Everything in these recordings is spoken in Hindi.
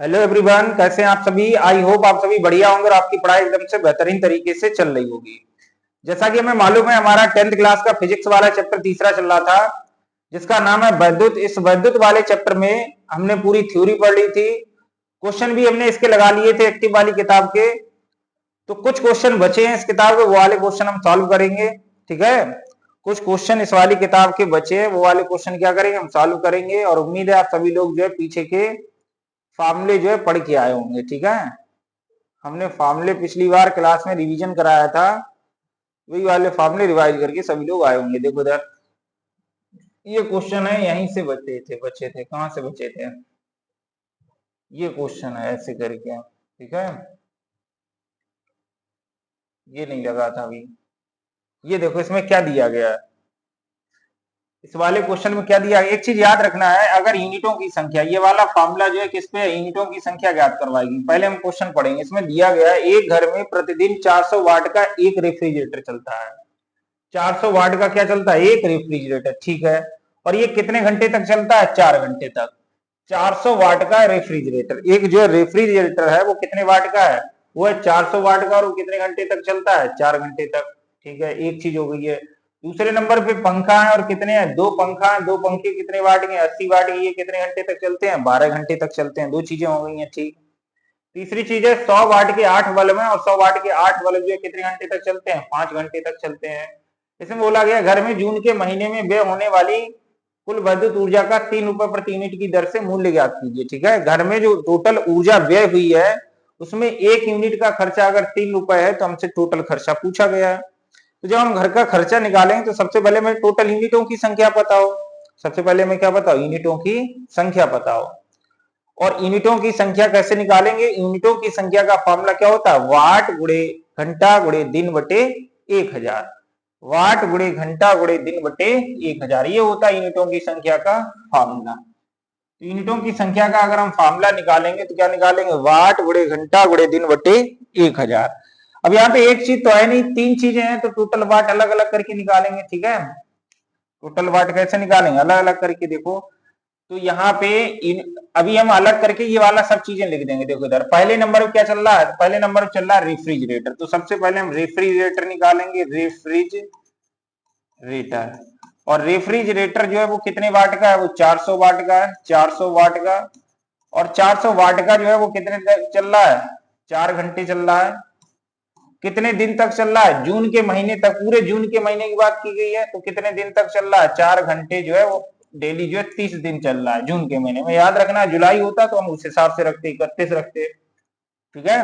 हेलो एवरीवन, कैसे हैं आप सभी। आई होप आप सभी बढ़िया होंगे और आपकी पढ़ाई एकदम से बेहतरीन तरीके से चल रही होगी। जैसा कि हमें मालूम है, हमारा 10th क्लास का फिजिक्स वाला चैप्टर तीसरा चल रहा था, जिसका नाम है वैद्युत। इस वैद्युत वाले चैप्टर में हमने पूरी थ्योरी पढ़ ली थी। क्वेश्चन भी हमने इसके लगा लिए थे एक्टिव वाली किताब के। तो कुछ क्वेश्चन बचे हैं इस किताब के, वो वाले क्वेश्चन हम सॉल्व करेंगे। ठीक है, कुछ क्वेश्चन इस वाली किताब के बचे हैं, वो वाले क्वेश्चन क्या करेंगे, हम सॉल्व करेंगे। और उम्मीद है आप सभी लोग जो है पीछे के फार्मूले जो है पढ़ के आए होंगे। ठीक है, हमने फार्मूले पिछली बार क्लास में रिवीजन कराया था, वही वाले फार्मूले रिवाइज करके सभी लोग आए होंगे। देखो इधर ये क्वेश्चन है, यहीं से बचे थे कहां से बचे थे, ये क्वेश्चन है ऐसे करके। ठीक है, ये नहीं लगा था अभी। ये देखो इसमें क्या दिया गया है, इस वाले क्वेश्चन में क्या दिया। एक चीज याद रखना है, अगर यूनिटों की संख्या, ये वाला फार्मूला जो है किस पे, यूनिटों की संख्या ज्ञात करवाएगी। पहले हम क्वेश्चन पढ़ेंगे। इसमें दिया गया है एक घर में प्रतिदिन 400 वाट का एक रेफ्रिजरेटर चलता है। 400 वाट का क्या चलता है, एक रेफ्रिजरेटर। ठीक है, और ये कितने घंटे तक चलता है, 4 घंटे तक। 400 वाट का रेफ्रिजरेटर, एक जो रेफ्रिजरेटर है वो कितने वाट का है, वो है 400 वाट का, और वो कितने घंटे तक चलता है, 4 घंटे तक। ठीक है, एक चीज हो गई है। दूसरे नंबर पे पंखा है, और कितने हैं, दो पंखा है। दो पंखे कितने वाट के, 80 वाट के। ये कितने घंटे तक चलते हैं, 12 घंटे तक चलते हैं। दो चीजें हो गई हैं। ठीक, तीसरी चीज है 100 वाट के 8 बल्ब है, और 100 वाट के 8 बल्ब जो है कितने घंटे तक चलते हैं, 5 घंटे तक चलते हैं। इसमें बोला गया घर में जून के महीने में व्यय होने वाली कुल विद्युत ऊर्जा का 3 रुपए प्रति यूनिट की दर से मूल्य ज्ञात कीजिए। ठीक है, घर में जो टोटल ऊर्जा व्यय हुई है उसमें 1 यूनिट का खर्चा अगर 3 रुपए है तो हमसे टोटल खर्चा पूछा गया है। तो जब हम घर का खर्चा निकालेंगे तो सबसे पहले हमें टोटल यूनिटों की संख्या पता हो। सबसे पहले हमें क्या बताओ, यूनिटों की संख्या पता हो। और यूनिटों की संख्या कैसे निकालेंगे, यूनिटों की संख्या का फॉर्मूला क्या होता है, वाट गुणे घंटा गुणे दिन बटे 1000। वाट गुणे घंटा गुणे दिन बटे 1000, ये होता है यूनिटों की संख्या का फॉर्मूला। तो यूनिटों की संख्या का अगर हम फॉर्मूला निकालेंगे तो क्या निकालेंगे, वाट गुणे घंटा गुणे दिन बटे 1000। अब यहाँ पे एक चीज तो है नहीं, तीन चीजें हैं, तो टोटल वाट अलग अलग करके निकालेंगे। ठीक है, टोटल वाट कैसे निकालेंगे, अलग अलग करके। देखो तो यहाँ पे अभी हम अलग करके ये वाला सब चीजें लिख देंगे। देखो इधर पहले नंबर पे क्या चल रहा है, पहले नंबर पे चल रहा है रेफ्रिजरेटर। तो सबसे पहले हम रेफ्रिजरेटर निकालेंगे, रेफ्रिजरेटर। और रेफ्रिजरेटर जो है वो कितने वाट का है, वो 400 वाट का है, 400 वाट का। और 400 वाट का जो है वो कितने चल रहा है, 4 घंटे चल रहा है। कितने दिन तक चल रहा है, जून के महीने तक। पूरे जून के महीने की बात की गई है, तो कितने दिन तक चल रहा है, 4 घंटे जो है वो डेली जो है 30 दिन चल रहा है जून के महीने में। याद रखना जुलाई होता तो हम उस हिसाब से रखते, 31 रखते। ठीक है,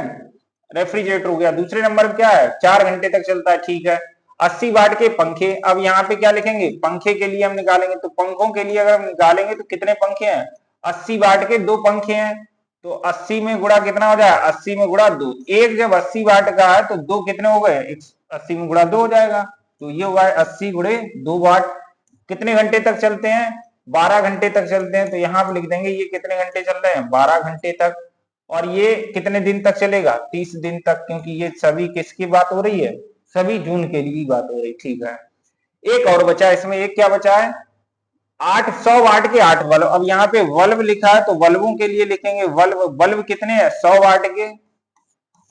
रेफ्रिजरेटर हो गया। दूसरे नंबर पर क्या है, 4 घंटे तक चलता है। ठीक है, 80 वाट के पंखे। अब यहाँ पे क्या लिखेंगे, पंखे के लिए हम निकालेंगे, तो पंखों के लिए अगर हम निकालेंगे तो कितने पंखे हैं, 80 वाट के 2 पंखे हैं। तो 80 में गुणा कितना हो जाए, 80 में गुणा 2। एक जब 80 वाट का है तो दो कितने हो गए, 80 में गुणा 2 हो जाएगा। तो ये हुआ 80 गुणे 2 वाट। कितने घंटे तक चलते हैं, 12 घंटे तक चलते हैं। तो यहाँ पे लिख देंगे ये कितने घंटे चल रहे हैं, 12 घंटे तक। और ये कितने दिन तक चलेगा, 30 दिन तक, क्योंकि ये सभी किसकी बात हो रही है, सभी जून के लिए बात हो रही। ठीक है, एक और बचा इसमें, एक क्या बचा है, 800 वाट के 8 बल्ब। अब यहाँ पे बल्ब लिखा है तो बल्बों के लिए लिखेंगे बल्ब। बल्ब कितने हैं, 100 वाट के।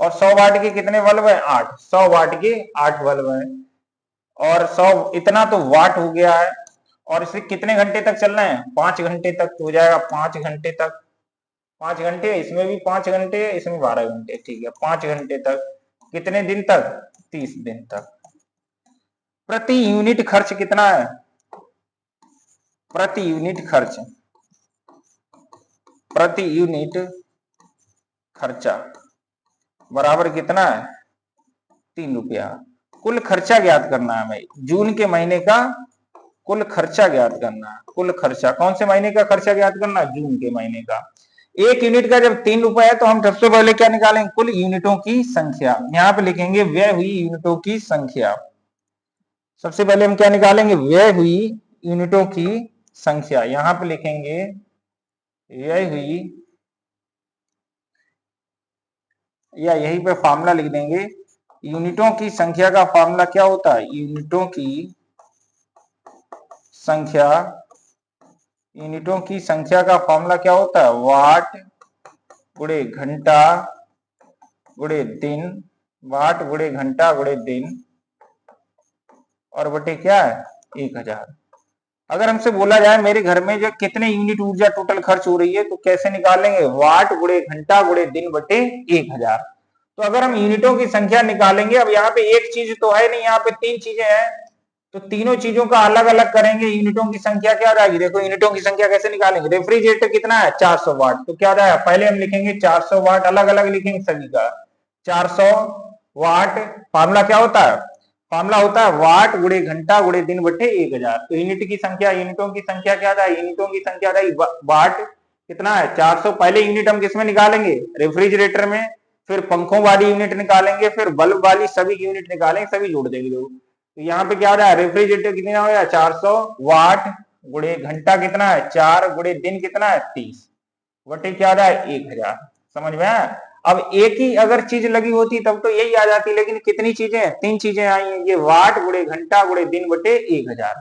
और 100 वाट के कितने बल्ब हैं, 8। 100 वाट के 8 बल्ब हैं। और 100 इतना तो वाट हो गया है। और इसे कितने घंटे तक चलना है, 5 घंटे तक। तो हो जाएगा 5 घंटे तक। 5 घंटे, इसमें भी 5 घंटे, इसमें 12 घंटे। ठीक है, 5 घंटे तक। कितने दिन तक, 30 दिन तक। प्रति यूनिट खर्च कितना है, प्रति यूनिट खर्च, प्रति यूनिट खर्चा बराबर कितना है, 3 रुपया। कुल खर्चा ज्ञात करना है हमें, जून के महीने का कुल खर्चा ज्ञात करना है। कुल खर्चा कौन से महीने का खर्चा ज्ञात करना है, जून के महीने का। एक यूनिट का जब 3 रुपए है तो हम सबसे पहले क्या निकालेंगे, कुल यूनिटों की संख्या। यहाँ पे लिखेंगे व्यय हुई यूनिटों की संख्या। सबसे पहले हम क्या निकालेंगे, व्यय हुई यूनिटों की संख्या। यहाँ पे लिखेंगे व्यय हुई, या यहीं पे फॉर्मूला लिख देंगे। यूनिटों की संख्या का फॉर्मूला क्या होता है, यूनिटों की संख्या, यूनिटों की संख्या का फॉर्मूला क्या होता है, वाट गुणे घंटा गुणे दिन, वाट गुणे घंटा गुणे दिन, और बटे क्या है 1000। अगर हमसे बोला जाए मेरे घर में जो कितने यूनिट ऊर्जा टोटल खर्च हो रही है, तो कैसे निकालेंगे, वाट गुणे घंटा गुणे दिन बटे 1000। तो अगर हम यूनिटों की संख्या निकालेंगे, अब यहाँ पे एक चीज तो है नहीं, यहाँ पे तीन चीजें हैं, तो तीनों चीजों का अलग अलग करेंगे, यूनिटों की संख्या क्या जाएगी। देखो यूनिटों की संख्या कैसे निकालेंगे, रेफ्रिजरेटर कितना है 400 वाट, तो क्या जाएगा, पहले हम लिखेंगे 400 वाट, अलग अलग लिखेंगे सभी का 400 वाट। फार्मूला क्या होता है, फार्मूला होता है वाट गुणे घंटा गुणे दिन बटे 1000। तो यूनिट की संख्या, यूनिटों की संख्या क्या था, यूनिटों की संख्या था वाट कितना है 400। पहले यूनिट हम किसमें निकालेंगे, रेफ्रिजरेटर में, फिर पंखों वाली यूनिट निकालेंगे, फिर बल्ब वाली सभी यूनिट निकालेंगे, सभी जोड़ देंगे लोग। तो यहाँ पे क्या हो रहा है, रेफ्रिजरेटर कितना हो गया 400 वाट गुणे घंटा कितना है 4 गुणे दिन कितना है 30 बटे क्या हो रहा है 1000। समझ में आया। अब एक ही अगर चीज लगी होती तब तो यही आ जाती, लेकिन कितनी चीजें हैं, तीन चीजें आई हैं, ये वाट गुणे घंटा गुणे दिन बटे 1000।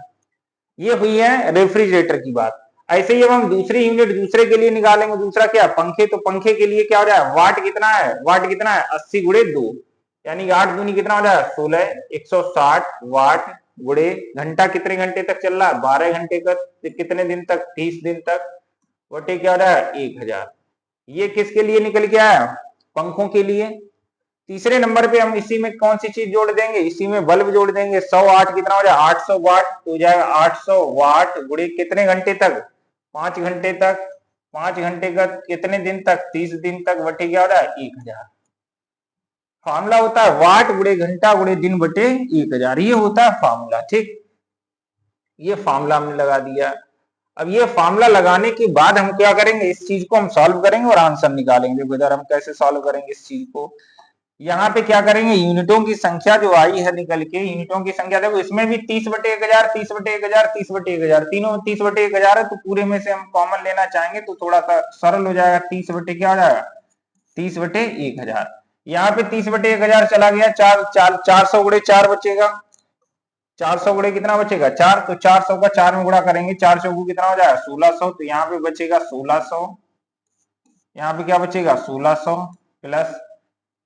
ये हुई है रेफ्रिजरेटर की बात। ऐसे ही अब हम दूसरी यूनिट दूसरे के लिए निकालेंगे, दूसरा क्या, पंखे, तो पंखे के लिए क्या हो रहा है, वाट कितना है, वाट कितना है 80 गुणे 2, यानी 8 दूनी कितना हो रहा है 16, 160 वाट गुणे घंटा कितने घंटे तक चल रहा है 12 घंटे तक, कितने दिन तक 30 दिन तक, बटे क्या हो रहा है 1000। ये किसके लिए निकल के आया, पंखों के लिए। तीसरे नंबर पे हम इसी में कौन सी चीज जोड़ देंगे, इसी में बल्ब जोड़ देंगे। 108 कितना हो जाए 800 वाट, तो हो जाएगा 800 वाट गुणे कितने घंटे तक 5 घंटे तक, 5 घंटे का कितने दिन तक 30 दिन तक, बटे क्या हो रहा है 1000। फार्मूला होता है वाट गुणे घंटा गुणे दिन बटे 1000, ये होता है फार्मूला। ठीक, ये फार्मूला हमने लगा दिया। अब ये फार्मूला लगाने के बाद हम क्या करेंगे, इस चीज को हम सॉल्व करेंगे और आंसर निकालेंगे। देखो इधर हम कैसे सॉल्व करेंगे इस चीज को, यहाँ पे क्या करेंगे, यूनिटों की संख्या जो आई है निकल के, यूनिटों की संख्या देखो इसमें भी 30 बटे 1000, 30 बटे 1000, 30 बटे 1000, तीनों 30 बटे 1000 है, तो पूरे में से हम कॉमन लेना चाहेंगे तो थोड़ा सा सरल हो जाएगा। 30 बटे क्या हो जाएगा 30 बटे 1000, यहाँ पे 30 बटे 1000 चला गया, 400 गुणे 4 बचेगा, 400 गुणे कितना बचेगा 4, तो 400 का 4 में गुणा करेंगे, 4 चौगु कितना हो जाएगा 1600, तो यहाँ पे बचेगा 1600, यहाँ पे क्या बचेगा 1600 प्लस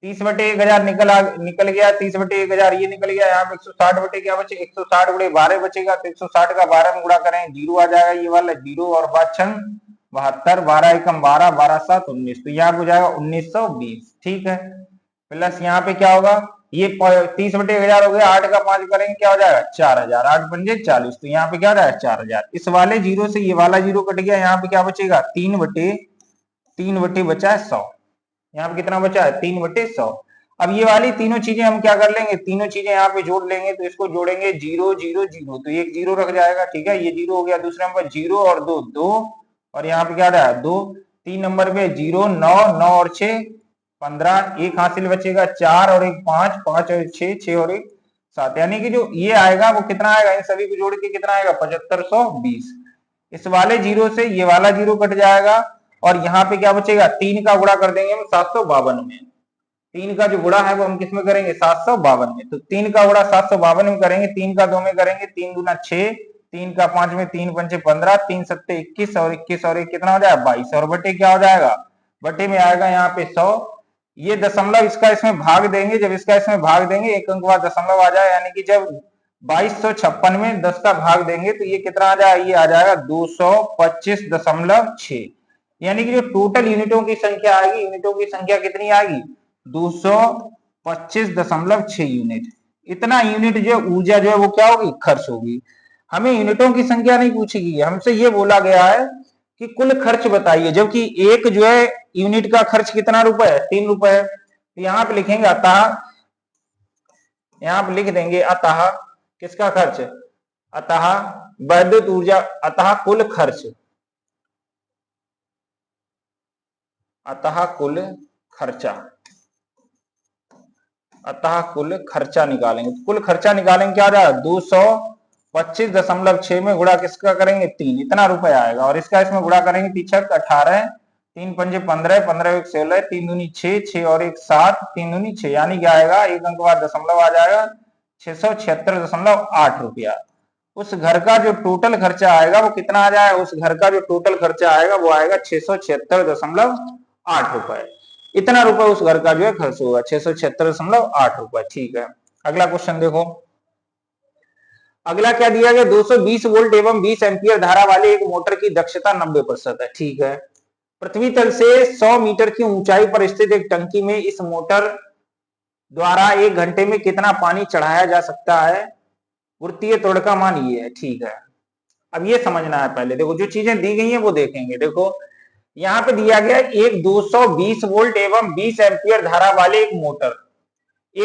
30 बटे 1000 निकल गया, 30 बटे 1000 ये निकल गया, यहाँ पे 160 बटे क्या बचे 160 गुणे 12 बचेगा, तो 160 का 12 में गुणा करें जीरो आ जाएगा, ये वाला जीरो और 72, 12 एकम 12, 12 7 19, तो यहाँ पे हो जाएगा 1920। ठीक है, प्लस यहाँ पे क्या होगा, ये 30 बटे 1000 हो गया, 8 का 5 करेंगे क्या हो जाएगा 4000, 8 पंजे 40, तो यहाँ पे क्या हो जाएगा 4000। इस वाले जीरो से ये वाला जीरो कट गया, यहाँ पे क्या बचेगा 3 बटे बचा है 100, यहाँ पे कितना बचा है 3 बटे 100। अब ये वाली तीनों चीजें हम क्या कर लेंगे, तीनों चीजें यहाँ पे जोड़ लेंगे, तो इसको जोड़ेंगे 0 0 0, तो एक जीरो रख जाएगा। ठीक है, ये जीरो हो गया, दूसरे नंबर 0 और 2 2, और यहाँ पे क्या रहा है 2, 3 नंबर पे 0 9 9 और 6 15, एक हासिल बचेगा 4 और 1 5, 5 और 6 6 और 1 7, यानी कि जो ये आएगा वो कितना आएगा, इन सभी को जोड़ के कितना आएगा 7520। इस वाले जीरो से ये वाला जीरो कट जाएगा, और यहाँ पे क्या बचेगा 3 का गुणा कर देंगे हम 752 में, 3 का जो गुणा है वो हम किसमें करेंगे 752 में, तो 3 का गुणा 752 में करेंगे, 3 का 2 में करेंगे, 3 दूना 6, 3 का 5 में, 3 पंचे 15, 3 सत्ते 21 और 21 और 1 कितना हो जाएगा 22, और बटे क्या हो जाएगा, बटे में आएगा यहाँ पे 100। ये दशमलव इसका इसमें भाग देंगे, जब इसका इसमें भाग देंगे एक अंक बाद दशमलव आ जाए, यानी कि जब 2256 में 10 का भाग देंगे तो ये कितना आ जाएगा, ये आ जाएगा 225.6, यानी कि जो टोटल यूनिटों की संख्या आएगी, यूनिटों की संख्या कितनी आएगी 225.6 यूनिट। इतना यूनिट जो ऊर्जा जो है वो क्या होगी खर्च होगी। हमें यूनिटों की संख्या नहीं पूछी गई, हमसे ये बोला गया है कि कुल खर्च बताइए, जबकि एक जो है यूनिट का खर्च कितना रुपए है 3 रुपए है, तो यहाँ पे लिखेंगे अतः, यहाँ पे लिख देंगे अतः किसका खर्च, अतः वैद्युत ऊर्जा, अतः कुल खर्च, अतः कुल खर्चा, अतः कुल खर्चा निकालेंगे, तो कुल खर्चा निकालेंगे क्या आ जाएगा 225.6 में गुणा किसका करेंगे 3, इतना रुपए आएगा, और इसका इसमें गुणा करेंगे 3 18, 3 पंजे 15, 15 1 16, 3 दूनी 6, 6 और 1 7, 3 दूनी 6, यानी क्या आएगा एक अंक बाद दशमलव आ जाएगा 676.8 रुपया। उस घर का जो टोटल खर्चा आएगा वो कितना आ जाएगा, उस घर का जो टोटल खर्चा आएगा वो आएगा 676.8 ₹676.8। इतना रुपए उस घर का जो है खर्च होगा, 676.8 ठीक है। अगला क्वेश्चन देखो, अगला क्या दिया गया, 220 वोल्ट एवं 20 एम्पियर धारा वाले एक मोटर की दक्षता 90% है, ठीक है। पृथ्वी तल से 100 मीटर की ऊंचाई पर स्थित एक टंकी में इस मोटर द्वारा 1 घंटे में कितना पानी चढ़ाया जा सकता है, वृत्तीय त्वरण का मान ये है, ठीक है। अब ये समझना है, पहले देखो जो चीजें दी गई हैं वो देखेंगे। देखो यहाँ पे दिया गया एक 220 वोल्ट एवं 20 एम्पियर धारा वाले एक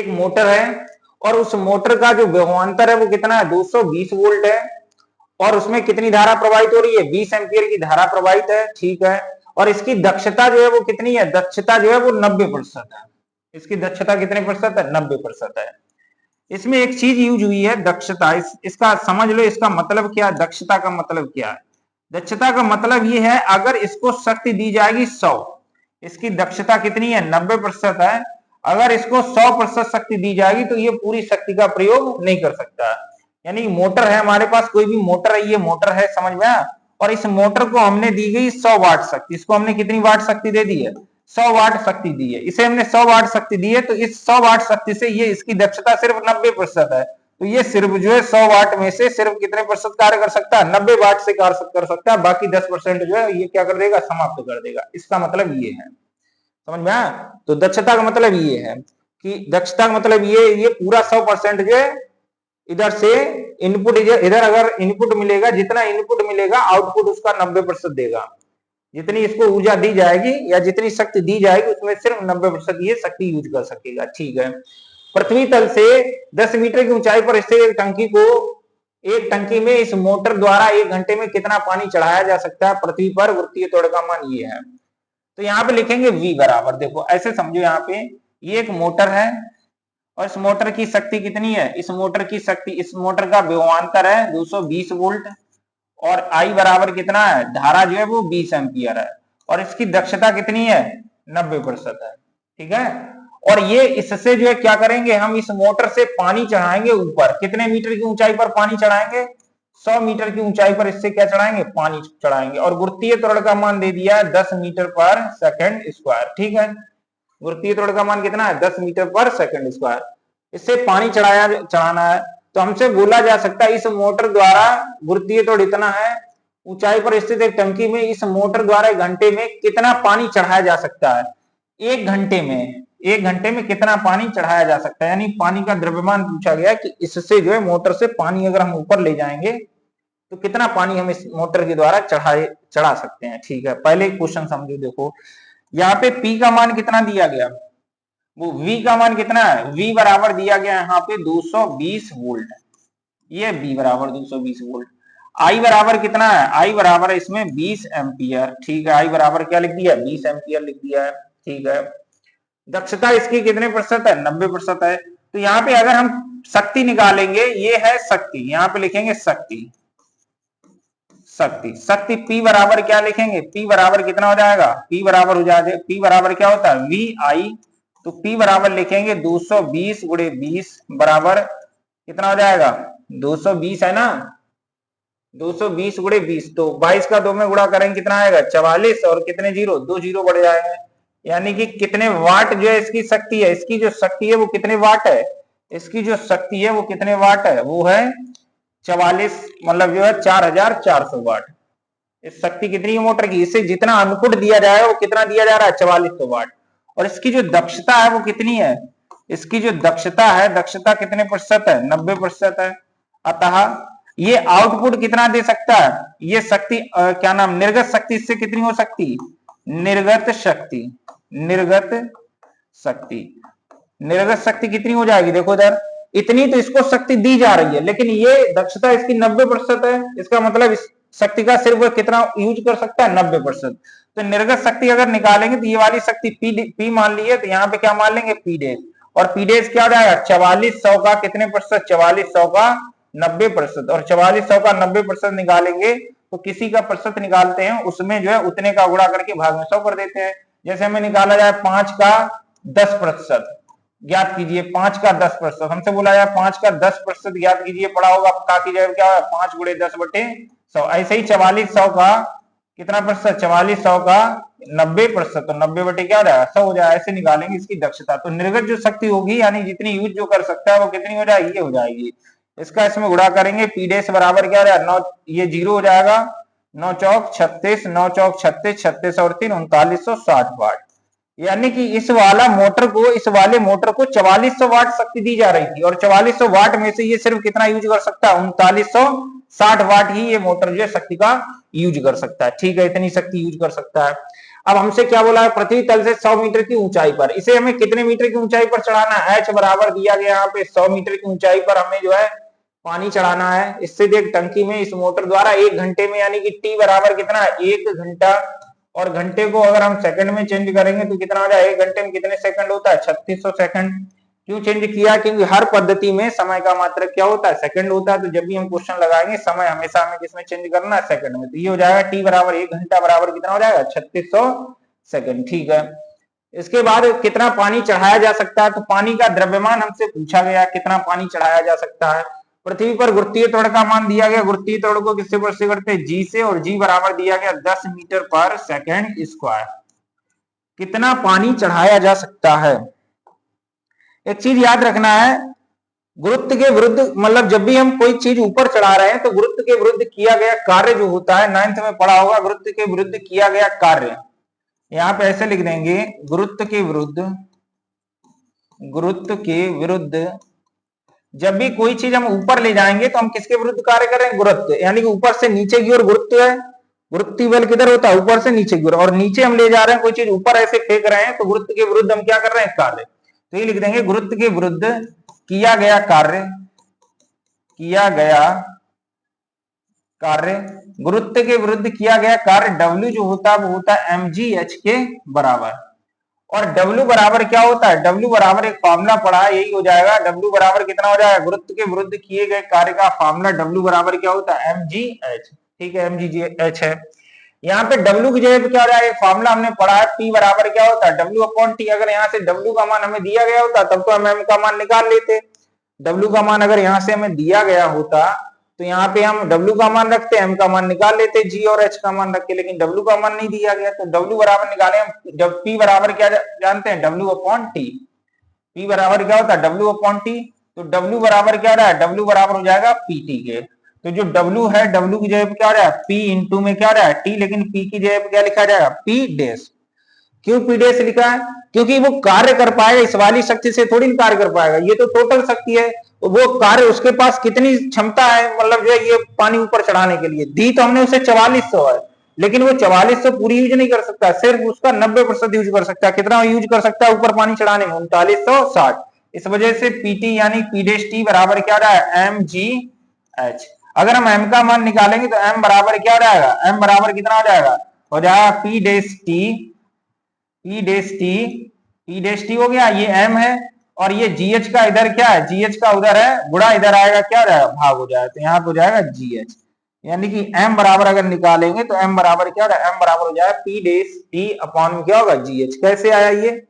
मोटर है, और उस मोटर का जो विभवांतर है वो कितना है, 220 वोल्ट है, और उसमें कितनी धारा प्रवाहित हो रही है, 20 एम्पियर की धारा प्रवाहित है, ठीक है। और इसकी दक्षता जो है वो कितनी है, दक्षता जो है वो 90% है। इसकी दक्षता कितने प्रतिशत है, 90% है। इसमें एक चीज यूज हुई है दक्षता, इसका समझ लो, इसका मतलब क्या है, दक्षता का मतलब क्या है। दक्षता का मतलब ये है, अगर इसको शक्ति दी जाएगी 100, इसकी दक्षता कितनी है, 90% है। अगर इसको 100% शक्ति दी जाएगी तो ये पूरी शक्ति का प्रयोग नहीं कर सकता। यानी मोटर है हमारे पास, कोई भी मोटर है, ये मोटर है, समझ में आया। और इस मोटर को हमने दी गई 100 वाट शक्ति, इसको हमने कितनी वाट शक्ति दे दी है, 100 वाट शक्ति दी है। इसे हमने 100 वाट शक्ति दी है, तो इस 100 वाट शक्ति से ये इसकी दक्षता सिर्फ 90% है। तो ये सिर्फ जो है 100 वाट में से सिर्फ कितने प्रतिशत कार्य कर सकता है, 90 वाट से कार्य कर सकता है, बाकी 10% जो है ये क्या कर देगा, समाप्त कर देगा। इसका मतलब ये है, समझ में आया। तो दक्षता का मतलब ये है कि दक्षता का मतलब ये पूरा 100% जो है इधर से इनपुट, इधर अगर इनपुट मिलेगा, जितना इनपुट मिलेगा आउटपुट उसका 90% देगा। जितनी इसको ऊर्जा दी जाएगी या जितनी शक्ति दी जाएगी उसमें सिर्फ 90% ये शक्ति यूज कर सकेगा, ठीक है। पृथ्वी तल से 10 मीटर की ऊंचाई पर स्थित एक टंकी में इस मोटर द्वारा 1 घंटे में कितना पानी चढ़ाया जा सकता है पृथ्वी पर, वृत्तीय त्वरण का मान ये है। तो यहाँ पे लिखेंगे V बराबर, देखो ऐसे समझो, यहाँ पे ये एक मोटर है और इस मोटर की शक्ति कितनी है, इस मोटर की शक्ति, इस मोटर का विभवांतर है 220 वोल्ट, और I बराबर कितना है, धारा जो है वो 20 एम्पियर है, और इसकी दक्षता कितनी है, 90% है, ठीक है। और ये इससे जो है क्या करेंगे, हम इस मोटर से पानी चढ़ाएंगे ऊपर, कितने मीटर की ऊंचाई पर पानी चढ़ाएंगे, 100 मीटर की ऊंचाई पर इससे क्या चढ़ाएंगे, पानी चढ़ाएंगे। और वृत्तीय त्वरण का मान दे दिया है 10 मीटर पर सेकंड स्क्वायर, ठीक है। वृत्तीय त्वरण का मान कितना है, 10 मीटर पर सेकंड स्क्वायर। इससे पानी चढ़ाना है, तो हमसे बोला जा सकता है इस मोटर द्वारा वृत्तीय त्वरण इतना है, ऊंचाई पर स्थित एक टंकी में इस मोटर द्वारा 1 घंटे में कितना पानी चढ़ाया जा सकता है, 1 घंटे में कितना पानी चढ़ाया जा सकता है। यानी पानी का द्रव्यमान पूछा गया कि इससे जो है मोटर से पानी अगर हम ऊपर ले जाएंगे तो कितना पानी हम इस मोटर के द्वारा चढ़ा सकते हैं, ठीक है। पहले क्वेश्चन समझो, देखो यहाँ पे P का मान कितना दिया गया, वो V का मान कितना है, V बराबर दिया गया यहाँ पे 220 वोल्ट, ये V बराबर 220 वोल्ट। I बराबर कितना है, I बराबर है इसमें 20 एम्पियर, ठीक है। I बराबर क्या लिख दिया, 20 एम्पियर लिख दिया है, ठीक है। दक्षता इसकी कितने प्रतिशत है, 90% है। तो यहाँ पे अगर हम शक्ति निकालेंगे, ये है शक्ति, यहाँ पे लिखेंगे शक्ति, शक्ति P बराबर क्या लिखेंगे, P बराबर कितना हो जाएगा, P बराबर हो जाएगा, P बराबर क्या होता है, VI। तो P बराबर लिखेंगे 220 गुणे 20 बराबर कितना हो जाएगा, 220 है ना, 220 गुणे 20, तो 22 का 2 में गुणा करेंगे कितना आएगा, 44, और कितने जीरो, 2 जीरो बढ़ जाएंगे। यानी कि कितने वाट जो है इसकी शक्ति है, इसकी जो शक्ति है वो कितने वाट है, इसकी जो शक्ति है वो कितने वाट है, वो है 44, मतलब जो है 4400 वाट। इस शक्ति कितनी है मोटर की, इससे जितना इनपुट दिया जाए वो कितना दिया जा रहा है, 4400 वाट। और इसकी जो दक्षता है वो कितनी है, इसकी जो दक्षता है, दक्षता कितने प्रतिशत है, 90% है। अतः ये आउटपुट कितना दे सकता है, ये शक्ति क्या नाम, निर्गत शक्ति इससे कितनी हो सकती, निर्गत शक्ति, निर्गत शक्ति कितनी हो जाएगी, देखो इधर इतनी तो इसको शक्ति दी जा रही है, लेकिन ये दक्षता इसकी 90% है। इसका मतलब इस शक्ति का सिर्फ कितना यूज कर सकता है, 90%। तो निर्गत शक्ति अगर निकालेंगे तो ये वाली शक्ति P मान ली है, तो यहाँ पे क्या मान लेंगे, P डेज। और P डेज क्या हो जाएगा, 4400 का कितने प्रतिशत, 4400 का 90%। और 4400 का 90% निकालेंगे तो किसी का प्रतिशत निकालते हैं, उसमें जो है उतने का गुणा करके भाग में 100 कर देते हैं। जैसे हमें निकाला जाए 5 का 10%, ज्ञात कीजिए 5 का 10%, हमसे बोला जाए 5 का 10% ज्ञात कीजिए, पड़ा होगा का की जगह क्या होगा, 5 गुणे 10 बटे 100। ऐसे ही 4400 का कितना प्रतिशत, 4400 का 90%, तो 90 बटे क्या हो जाएगा 100 हो जाएगा। ऐसे निकालेंगे इसकी दक्षता। तो निर्गत जो शक्ति होगी यानी जितनी यूज जो कर सकता है वो कितनी हो जाएगी, ये हो जाएगी। इसका इसमें गुणा करेंगे, पी डैश बराबर क्या हो जाएगा 9, ये 0 हो जाएगा, 9 चौक 36, 9 चौक 36, 36 और 3 3960 वाट। यानी कि इस वाले मोटर को 4400 वाट शक्ति दी जा रही थी, और 4400 वाट में से ये सिर्फ कितना यूज कर सकता है, 3960 वाट ही ये मोटर जो है शक्ति का यूज कर सकता है। ठीक है, इतनी शक्ति यूज कर सकता है। अब हमसे क्या बोला है, पृथ्वी तल से 100 मीटर की ऊंचाई पर, इसे हमें कितने मीटर की ऊंचाई पर चढ़ाना है, एच बराबर दिया गया यहाँ पे 100 मीटर की ऊंचाई पर हमें जो है पानी चढ़ाना है। इससे देख टंकी में इस मोटर द्वारा 1 घंटे में, यानी कि टी बराबर कितना है 1 घंटा, और घंटे को अगर हम सेकंड में चेंज करेंगे तो कितना हो जाए, 1 घंटे में कितने सेकंड होता है 3600 सेकंड। क्यों चेंज किया, क्योंकि हर पद्धति में समय का मात्रक क्या होता है, सेकंड होता है। तो जब भी हम क्वेश्चन लगाएंगे समय हमेशा हमें किसमें चेंज करना है, सेकंड में। तो ये हो जाएगा टी बराबर 1 घंटा बराबर कितना हो जाएगा 3600 सेकंड। ठीक है, इसके बाद कितना पानी चढ़ाया जा सकता है, तो पानी का द्रव्यमान हमसे पूछा गया, कितना पानी चढ़ाया जा सकता है। पृथ्वी पर गुरुत्वीय त्वरण का मान दिया गया, गुरुत्वीय त्वरण को किससे प्रश्न करते हैं, जी से, और जी बराबर दिया गया 10 मीटर पर सेकंड स्क्वायर। कितना पानी चढ़ाया जा सकता है, एक चीज याद रखना है, गुरुत्व के विरुद्ध, मतलब जब भी हम कोई चीज ऊपर चढ़ा रहे हैं तो गुरुत्व के विरुद्ध किया गया कार्य जो होता है, 9th में पढ़ा होगा, गुरुत्व के विरुद्ध किया गया कार्य। यहां पे ऐसे लिख देंगे, गुरुत्व के विरुद्ध जब भी कोई चीज हम ऊपर ले जाएंगे तो हम किसके विरुद्ध कार्य करें, गुरुत्व, यानी कि ऊपर से नीचे की ओर गुरुत्व है, गुरुत्वीय बल किधर होता है, ऊपर से नीचे की ओर, और नीचे हम ले जा रहे हैं कोई चीज ऊपर ऐसे फेंक रहे हैं, तो गुरुत्व के विरुद्ध हम क्या कर रहे हैं, कार्य। तो ये लिख देंगे, गुरुत्व के विरुद्ध किया गया कार्य, गुरुत्व के विरुद्ध किया गया कार्य W जो होता है वो होता है mgh के बराबर। और W बराबर क्या होता है, W बराबर एक फॉर्मूला पढ़ा है, यही हो जाएगा, W बराबर कितना हो जाएगा, गुरुत्व के विरुद्ध किए गए कार्य का फॉर्मूला W बराबर क्या होता है, mgh। ठीक है, mgh है। यहाँ पे W की जगह पे क्या हो जाएगा, एक फॉर्मूला हमने पढ़ा है, P बराबर क्या होता है, W अपॉन T। अगर यहाँ से W का मान हमें दिया गया होता तब तो हम M का मान निकाल लेते। W का मान अगर यहाँ से हमें दिया गया होता तो यहाँ पे हम W का मान रखते, M का मान निकाल लेते, G और H का मान रख के, लेकिन W का मान नहीं दिया गया तो W बराबर निकाले हम। जब P बराबर क्या जानते हैं, W अपॉन T। P बराबर क्या होता है, W अपॉन T। तो W बराबर क्या रहा है, W बराबर हो जाएगा PT के। तो जो W है, W की जगह पे क्या हो रहा है, P इंटू में क्या रहा है T, लेकिन P की जगह पे क्या लिखा जाएगा, P डैश। क्यों P डैश लिखा है, क्योंकि वो कार्य कर पाएगा, इस वाली शक्ति से थोड़ी कार्य कर पाएगा, ये तो टोटल शक्ति है। वो कार्य उसके पास कितनी क्षमता है, मतलब जो है ये पानी ऊपर चढ़ाने के लिए दी तो हमने उसे 4400 है, लेकिन वो 4400 पूरी यूज नहीं कर सकता, सिर्फ उसका 90% यूज कर सकता है। कितना यूज कर सकता है ऊपर पानी चढ़ाने में, 3960। इस वजह से पीटी यानी पी डैश टी बराबर क्या रहा है, mgh। अगर हम m का मान निकालेंगे तो m बराबर क्या हो जाएगा, m बराबर कितना हो जाएगा, हो जाएगा p डैश टी हो गया, ये m है, और ये gh का इधर क्या है, gh का उधर है, गुणा इधर आएगा क्या रहेगा, भाग हो जाएगा, तो यहाँ पे हो जाएगा gh। यानी कि m बराबर अगर निकालेंगे तो m बराबर क्या होगा, m बराबर हो जाएगा p डैश टी अपॉन में क्या होगा gh। कैसे आया ये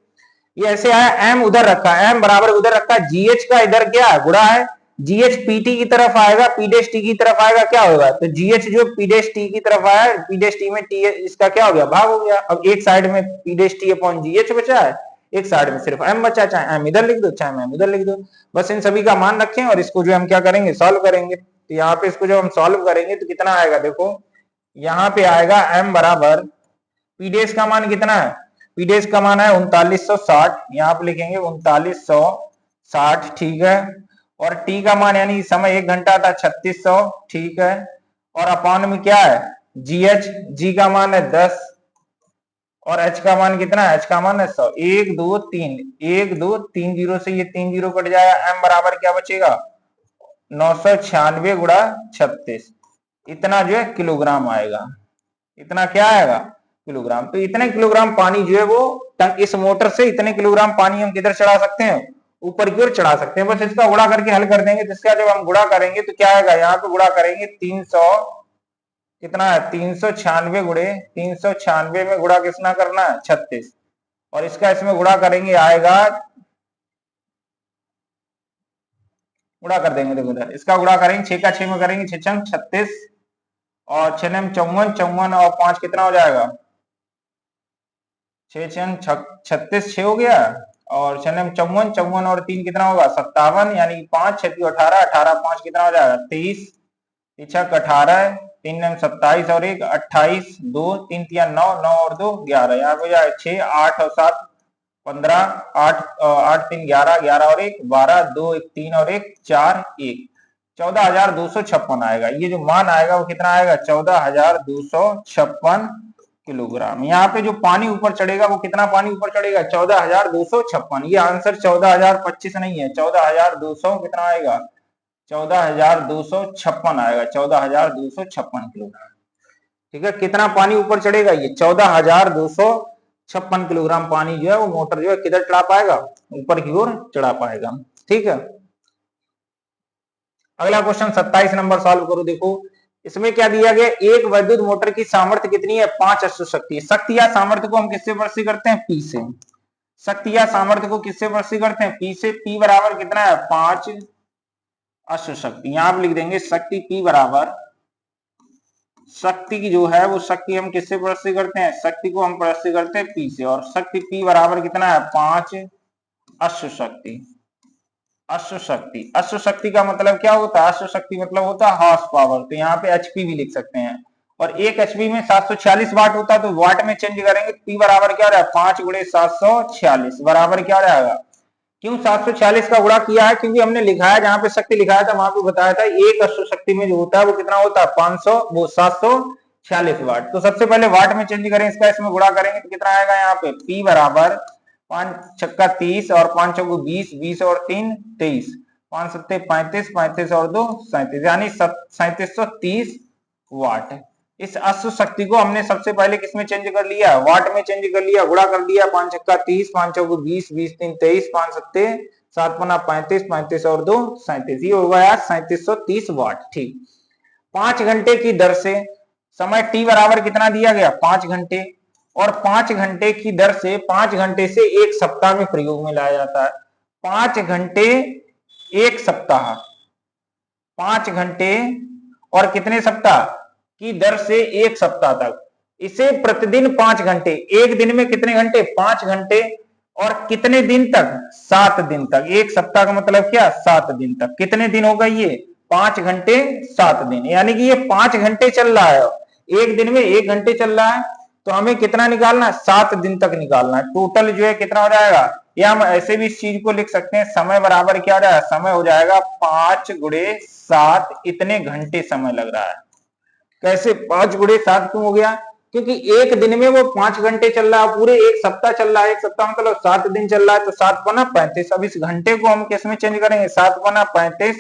ऐसे आया, m उधर रखा, m बराबर उधर रखा, gh का इधर क्या है, गुणा है, gh pt की तरफ आएगा, p डैश टी की तरफ आएगा, क्या होगा, तो gh जो p डैश टी की तरफ आया, p डैश टी में t इसका क्या हो गया, भाग हो गया। अब एक साइड में p dash T upon gh बचा है, एक साइड में सिर्फ m बचा, चाहे m इधर लिख दो चाहे m उधर लिख दो, बस इन सभी का मान रखें और इसको जो हम क्या करेंगे, सॉल्व करेंगे। तो यहाँ पे इसको जब हम सॉल्व करेंगे तो कितना आएगा, देखो यहाँ पे आएगा m बराबर, p डैश का मान कितना है, p डैश का मान है 3960, यहाँ पे लिखेंगे 3960, ठीक है, और t का मान यानी समय 1 घंटा था 3600, ठीक है, और अपॉन में क्या है gh, g का मान है 10, और h का मान कितना है, h का मान है 100, 1 2 3, 1 2 3 जीरो से ये 3 जीरो कट जाएगा, m बराबर क्या बचेगा 996 गुणा 36, इतना जो है किलोग्राम आएगा, इतना क्या आएगा किलोग्राम। तो इतने किलोग्राम पानी जो है वो इस मोटर से इतने किलोग्राम पानी हम किधर चढ़ा सकते हैं, ऊपर की ओर चढ़ा सकते हैं। बस इसका गुणा करके हल कर देंगे, जिसका जब हम गुणा करेंगे तो क्या आएगा, यहाँ पे गुणा करेंगे 300, कितना है 396 गुणे 396 में गुणा कितना करना है 36, और इसका इसमें गुणा करेंगे आएगा, गुणा कर देंगे, देखो इधर इसका गुणा करेंगे 6 का 6 में करेंगे 6 छंग 36, और 6 9 54, 54 और 5 कितना हो जाएगा, 6 6 36, 6 हो गया। और 6 9 54, 54 और 3 कितना होगा 57, यानी 5 6 18, 18 5 कितना हो जाएगा 23, 6 18, 3 9 27 और 1 28, 2 3 3 9, 9 और 2 11, यहाँ पे जाए 6 8 और 7 15, 8 8 3 11, 11 और 1 12, 2 1 3 और 1 4 1, 14,256 आएगा। ये जो मान आएगा वो कितना आएगा 14,256 किलोग्राम। यहाँ पे जो पानी ऊपर चढ़ेगा वो कितना पानी ऊपर चढ़ेगा 14,256। ये आंसर 14,025 नहीं है, 14,200 कितना आएगा 14,256 आएगा, 14,256 किलोग्राम। ठीक है, कितना पानी ऊपर चढ़ेगा ये 14,256 किलोग्राम पानी जो है वो मोटर जो है किधर चढ़ा पाएगा, ऊपर की ओर चढ़ा पाएगा। ठीक है, अगला क्वेश्चन 27 नंबर सॉल्व करो। देखो इसमें क्या दिया गया, एक वैद्युत मोटर की सामर्थ्य कितनी है 5 अश्व शक्ति। शक्ति या सामर्थ्य को हम किससे प्रस्तुत करते हैं, पी से। शक्ति या सामर्थ्य को किससे प्रस्तुत करते हैं, पी से। पी बराबर कितना है 5 अश्व शक्ति। यहां आप लिख देंगे शक्ति पी बराबर, शक्ति की जो है वो शक्ति हम किससे प्रस्तुत करते हैं, शक्ति को हम प्रस्तुत करते हैं पी से। और शक्ति पी बराबर कितना है 5 अश्व शक्ति। अश्व शक्ति, अश्व शक्ति का मतलब क्या होता है, अश्व शक्ति मतलब होता है हॉर्स पावर, तो यहाँ पे एचपी भी लिख सकते हैं। और एक एचपी में 746 वाट होता है, तो वाट में चेंज करेंगे, पी बराबर क्या रहा है 5 गुणे 746 बराबर क्या रहेगा। क्यों 746 का गुणा किया है, क्योंकि हमने लिखा है जहां पे शक्ति लिखा था वहां पे बताया था एक अश्व शक्ति में जो होता है वो कितना होता है 500 वो 746 वाट। तो सबसे पहले वाट में चेंज करें, इसका इसमें गुणा करेंगे तो कितना आएगा यहाँ पे पी बराबर 5 छक्का 30 और 5 चौको 20, 20 और 3 23, 5 सत्ते 35, 35 और 2 37, यानी 3730 वाट। इस अश्व शक्ति को हमने सबसे पहले किसमें चेंज कर लिया, वाट में चेंज कर लिया, गुणा कर दिया 5 छक्का 30, 5 चौको 20, 20 3 23, 5 सत्ते 7 पन्ना 35, 35 और 2 37, ये हो गया 3730 वाट। ठीक, 5 घंटे की दर से समय टी बराबर कितना दिया गया 5 घंटे, और 5 घंटे की दर से 5 घंटे से एक सप्ताह में प्रयोग में लाया जाता है। 5 घंटे एक सप्ताह, 5 घंटे और कितने सप्ताह की दर से एक सप्ताह तक, इसे प्रतिदिन 5 घंटे, एक दिन में कितने घंटे 5 घंटे, और कितने दिन तक 7 दिन तक। एक सप्ताह का मतलब क्या 7 दिन तक, कितने दिन होगा ये 5 घंटे 7 दिन, यानी कि ये 5 घंटे चल रहा है, एक दिन में 1 घंटे चल रहा है, तो हमें कितना निकालना है 7 दिन तक निकालना है। टोटल जो है कितना हो जाएगा, या हम ऐसे भी इस चीज को लिख सकते हैं, समय बराबर क्या हो जाएगा, समय हो जाएगा 5 गुणे 7, इतने घंटे समय लग रहा है। कैसे 5 गुणे 7 क्यों हो गया, क्योंकि एक दिन में वो 5 घंटे चल रहा है, पूरे एक सप्ताह चल रहा है, एक सप्ताह मतलब 7 दिन चल रहा है, तो 7 पन्ना 35। अब इस घंटे को हम किस में चेंज करेंगे 7 पन्ना 35,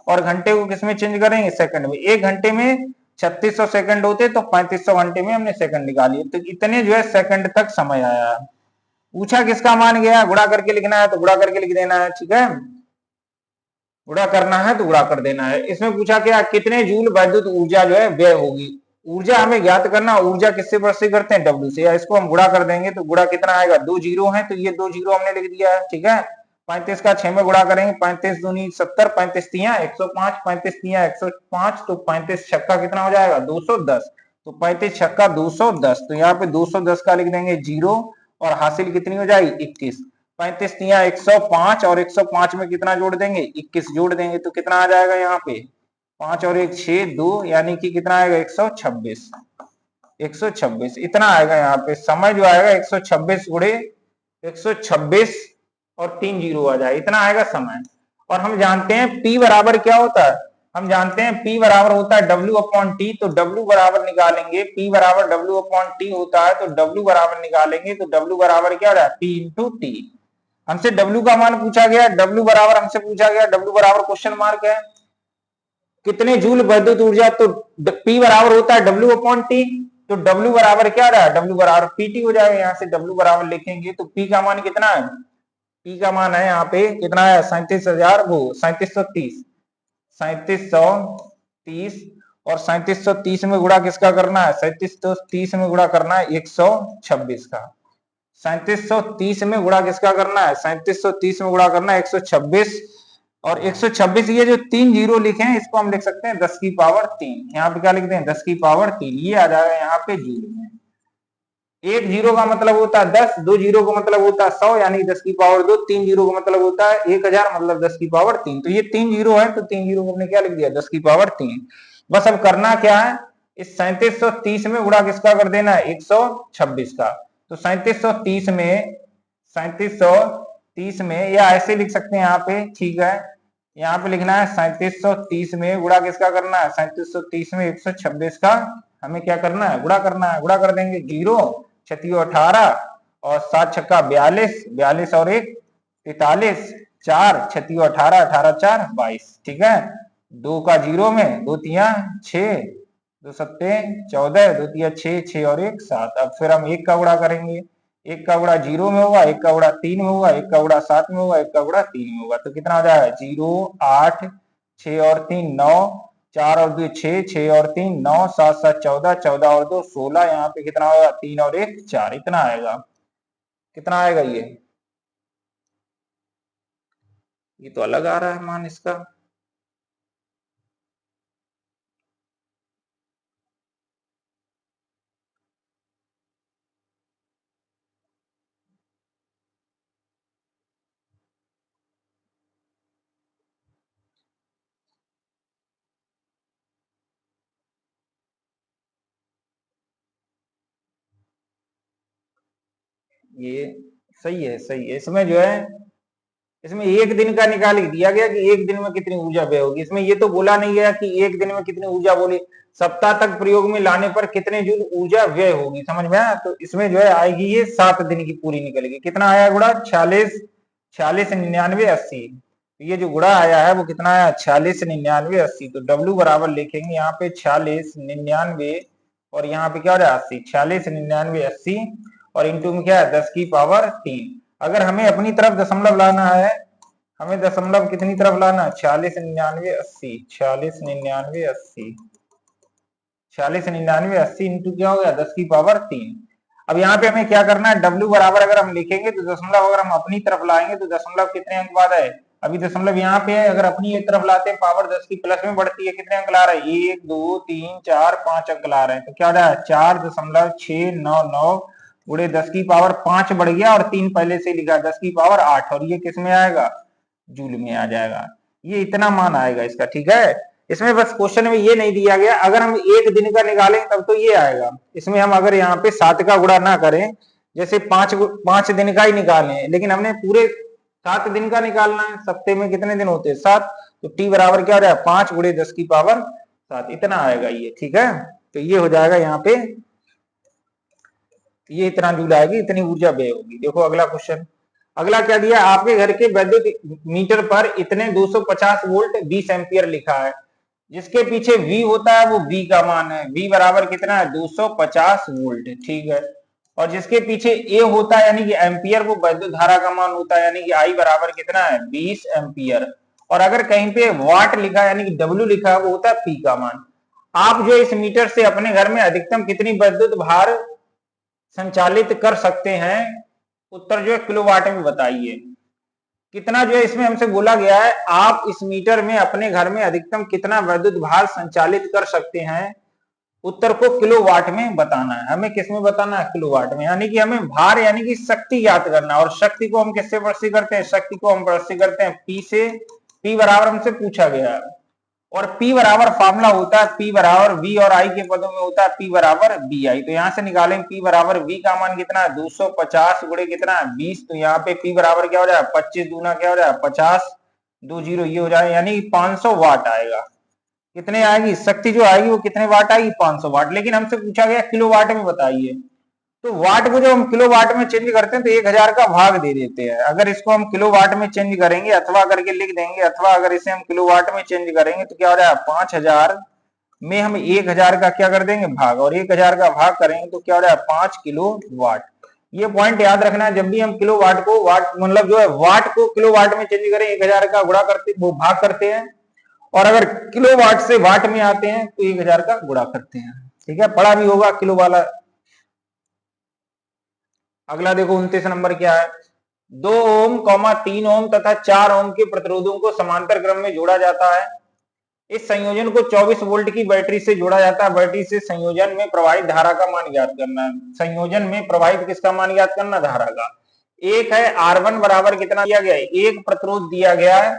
और घंटे को किस में चेंज करेंगे सेकंड में। एक घंटे में 3600 सेकंड होते, तो 3500 घंटे में हमने सेकंड निकाली, तो इतने जो है सेकंड तक समय आया। पूछा किसका मान गया, गुणा करके लिखना है तो गुणा करके लिख देना है। ठीक है, गुणा करना है तो गुणा कर देना है। इसमें पूछा क्या, कितने जूल वैद्युत ऊर्जा जो है व्यय होगी। ऊर्जा हमें ज्ञात करना, ऊर्जा किससे प्रस्तुत करते हैं W से, या इसको हम गुणा कर देंगे, तो गुणा कितना आएगा 2 जीरो है, तो ये 2 जीरो हमने लिख दिया है। ठीक है, 35 का 6 में गुणा करेंगे, 35 दूनी 70, 35 तिया 105, 35 तिया 105, तो 35 छक्का कितना हो जाएगा 210, तो 35 छक्का 210, तो यहाँ पे 210 का लिख देंगे जीरो, और हासिल कितनी हो जाएगी 21, 35 तिया 105, और 105 में कितना जोड़ देंगे 21 जोड़ देंगे, तो कितना आ जाएगा यहाँ पे 5 और 1 6 2, यानी कि कितना आएगा 126, 126 इतना आएगा। यहाँ पे समय जो आएगा 126 गुणे 126 और 3 जीरो आ जाए, इतना आएगा समय। और हम जानते हैं P बराबर क्या होता है, हम जानते हैं P बराबर होता है W अपॉन टी, तो W बराबर निकालेंगे, P बराबर W अपॉन टी होता है, तो W बराबर निकालेंगे, तो W बराबर क्या रहा है P इंटू टी। हमसे W का मान पूछा गया, W बराबर हमसे पूछा गया, W बराबर क्वेश्चन मार्क है, कितने जूल वैद्युत ऊर्जा, तो P बराबर होता है W अपॉन टी, तो W बराबर क्या रहा है W बराबर PT हो जाएगा। यहाँ से W बराबर लिखेंगे, तो P का मान कितना है, P का मान है यहाँ पे कितना है 37,000 वो 3730, 3730, और 3730 में गुणा किसका करना है 3730 में गुणा करना है 126 का, 3730 में गुणा किसका करना है 3730 में गुणा करना है 126 और 126 ये जो 3 जीरो लिखे हैं इसको हम लिख सकते हैं 10 की पावर 3। यहाँ पे क्या लिखते हैं 10 की पावर 3, ये आ जाएगा यहाँ पे जूल में। एक जीरो का मतलब होता है 10, दो जीरो का मतलब होता है 100 यानी 10 की पावर 2, तीन जीरो का मतलब होता है 1000 मतलब 10 की पावर 3। तो ये 3 जीरो है तो 3 जीरो को हमने क्या लिख दिया 10 की पावर 3। बस अब करना क्या है, इस 3730 में गुणा किसका कर देना है 126 का। तो 3730 में या ऐसे लिख सकते हैं यहाँ पे, ठीक है, यहाँ पे लिखना है 3730 में गुणा किसका करना है 3730 में 126 का हमें क्या करना है गुणा करना है। गुणा कर देंगे, जीरो छतियो 18 और 7 छक्का 42, 42 और 1 43, 4 छतियो 18, 18 4 22, ठीक है। दो का जीरो में, दो तिया 6, दो सत्ते 14, दो तिया 6, 6 और 1 7। अब फिर हम एक का गुणा करेंगे, एक का गुणा जीरो में होगा, एक का गुणा 3 में होगा, एक का गुणा 7 में होगा, एक का गुणा 3 में होगा। तो कितना हो जाएगा, जीरो 8, 6 और 3 9, 4 और 2 6, 6 और 3 9, 7 7 14, 14 और 2 16, यहाँ पे कितना होगा 3 और 1 4, इतना आएगा। कितना आएगा ये तो अलग आ रहा है मान इसका। ये सही है, सही है। इसमें जो है, इसमें एक दिन का निकाल के दिया गया कि एक दिन में कितनी ऊर्जा व्यय होगी। इसमें ये तो बोला नहीं गया कि एक दिन में कितनी ऊर्जा बोली, सप्ताह तक प्रयोग में लाने पर कितने जूल ऊर्जा व्यय होगी, समझ में आया। तो इसमें जो है आएगी ये 7 दिन की पूरी निकलेगी। कितना आया गुणा 46, 46 99 80। ये जो गुणा आया है वो कितना आया 46 99 80। तो डब्ल्यू बराबर लिखेंगे यहाँ पे 46 99 और यहाँ पे क्या हो रहा है 80, 46 99 80 और इंटू में क्या है 10 की पावर 3। अगर हमें अपनी तरफ दशमलव लाना है, हमें दशमलव कितनी तरफ लाना है 46 99 80, 46 99 80, 46 99 80 इंटू क्या हो गया 10 की पावर 3। अब यहाँ पे हमें क्या करना है, डब्ल्यू बराबर अगर हम लिखेंगे तो दशमलव अगर हम अपनी तरफ लाएंगे तो दशमलव कितने अंक बाद है, अभी दशमलव यहाँ पे है, अगर अपनी एक तरफ लाते हैं पावर 10 की प्लस में बढ़ती है, कितने अंक ला रहे हैं 1 2 3 4 5 अंक ला रहे हैं। तो क्या हो रहा है 4.699 गुणे 10 की पावर 5 बढ़ गया और 3 पहले से लिखा 10 की पावर 8 और ये किस में आएगा जूल में आ जाएगा। ये इतना मान आएगा इसका, ठीक है। इसमें बस क्वेश्चन में ये नहीं दिया गया, अगर हम एक दिन का निकालें तब तो ये आएगा। इसमें हम अगर यहाँ पे 7 का गुणा ना करें, जैसे 5 दिन का ही निकालें, लेकिन हमने पूरे 7 दिन का निकालना है, सप्ते में कितने दिन होते हैं 7, तो टी बराबर क्या हो रहा है 5 गुणे 10 की पावर 7, इतना आएगा ये, ठीक है। तो ये हो जाएगा यहाँ पे, ये इतना जूल आएगी, इतनी ऊर्जा व्यय होगी। देखो अगला क्वेश्चन, अगला क्या दिया, आपके घर के वैद्युत मीटर पर इतने 250 वोल्ट 20 एम्पियर लिखा है, जिसके पीछे V होता है वो V का मान है, V बराबर कितना है 250 वोल्ट, ठीक है। और जिसके पीछे A होता है यानी कि एम्पियर, वो वैद्युत धारा का मान होता है, यानी कि I बराबर कितना है 20 एम्पियर। और अगर कहीं पे वाट लिखा है यानी कि W लिखा है वो होता है P का मान। आप जो इस मीटर से अपने घर में अधिकतम कितनी वैद्युत भार संचालित कर सकते हैं, उत्तर जो है किलोवाट में बताइए। कितना जो है इसमें हमसे बोला गया है, आप इस मीटर में अपने घर में अधिकतम कितना वैद्युत भार संचालित कर सकते हैं, उत्तर को किलोवाट में बताना है। हमें किस में बताना है किलोवाट में, यानी कि हमें भार यानी कि शक्ति ज्ञात करना है। और शक्ति को हम किससे प्रस्तुत करते हैं, शक्ति को हम प्रस्तुत करते हैं P से। P बराबर हमसे पूछा गया है और P बराबर फॉर्मूला होता है P बराबर V और I के पदों में होता है P बराबर BI। तो यहां से निकालें P बराबर V का मान कितना है 250 गुणे कितना है 20। तो यहाँ पे P बराबर क्या हो जाए 25 दूना क्या हो जाए 50, 2 जीरो ये हो जाए, यानी 500 वाट आएगा। कितने आएगी शक्ति जो आएगी वो कितने वाट आएगी 500 वाट। लेकिन हमसे पूछा गया किलो वाट में बताइए, तो वाट को जब हम किलो वाट में चेंज करते हैं तो 1000 का भाग दे देते हैं। अगर इसको हम किलो वाट में चेंज करेंगे अथवा करके लिख देंगे, अथवा अगर इसे हम किलो वाट में चेंज करेंगे तो क्या हो जाएगा 5000 में हम 1000 का क्या कर देंगे भाग, और 1000 का भाग करेंगे तो क्या हो जाएगा 5 किलो वाट। ये पॉइंट याद रखना है, जब भी हम किलो वाट को वाट मतलब जो है वाट को किलो वाट में चेंज करें 1000 का गुणा करते वो भाग करते हैं, और अगर किलो वाट से वाट में आते हैं तो 1000 का गुणा करते हैं, ठीक है। पढ़ा भी होगा किलो वाला। अगला देखो 29 नंबर क्या है, 2 ओम, 3 ओम तथा 4 ओम के प्रतिरोधों को समांतर क्रम में जोड़ा जाता है। इस संयोजन को 24 वोल्ट की बैटरी से जोड़ा जाता है। बैटरी से संयोजन में प्रवाहित धारा का मान ज्ञात करना है। संयोजन में प्रवाहित किसका मान ज्ञात करना? धारा का। एक है R1 बराबर कितना दिया गया है? एक प्रतिरोध दिया गया है,